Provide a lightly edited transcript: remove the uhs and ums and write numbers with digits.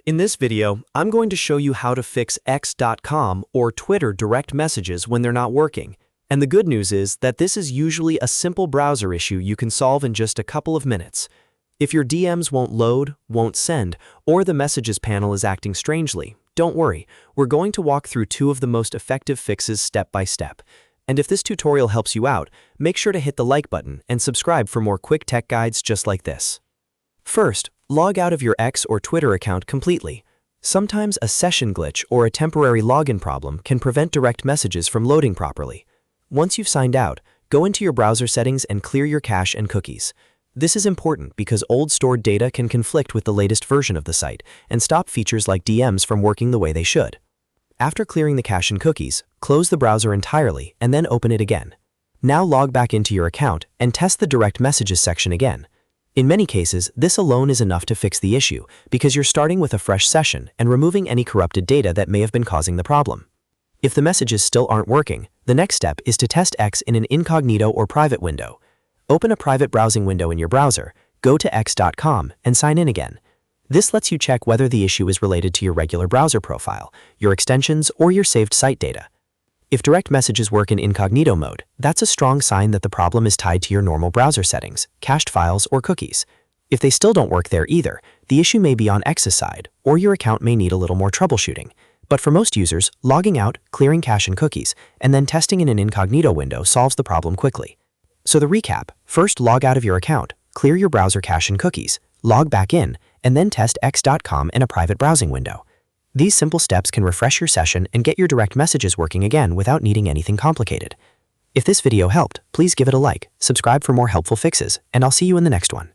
In this video, I'm going to show you how to fix x.com or Twitter direct messages when they're not working. And the good news is that this is usually a simple browser issue you can solve in just a couple of minutes. If your DMs won't load, won't send, or the messages panel is acting strangely, don't worry. We're going to walk through two of the most effective fixes step by step. And if this tutorial helps you out, make sure to hit the like button and subscribe for more quick tech guides just like this. First, log out of your X or Twitter account completely. Sometimes a session glitch or a temporary login problem can prevent direct messages from loading properly. Once you've signed out, go into your browser settings and clear your cache and cookies. This is important because old stored data can conflict with the latest version of the site and stop features like DMs from working the way they should. After clearing the cache and cookies, close the browser entirely and then open it again. Now log back into your account and test the direct messages section again. In many cases, this alone is enough to fix the issue because you're starting with a fresh session and removing any corrupted data that may have been causing the problem. If the messages still aren't working, the next step is to test X in an incognito or private window. Open a private browsing window in your browser, go to x.com, and sign in again. This lets you check whether the issue is related to your regular browser profile, your extensions, or your saved site data. If direct messages work in incognito mode, that's a strong sign that the problem is tied to your normal browser settings, cached files, or cookies. If they still don't work there either, the issue may be on X's side, or your account may need a little more troubleshooting. But for most users, logging out, clearing cache and cookies, and then testing in an incognito window solves the problem quickly. So the recap: first log out of your account, clear your browser cache and cookies, log back in, and then test x.com in a private browsing window. These simple steps can refresh your session and get your direct messages working again without needing anything complicated. If this video helped, please give it a like, subscribe for more helpful fixes, and I'll see you in the next one.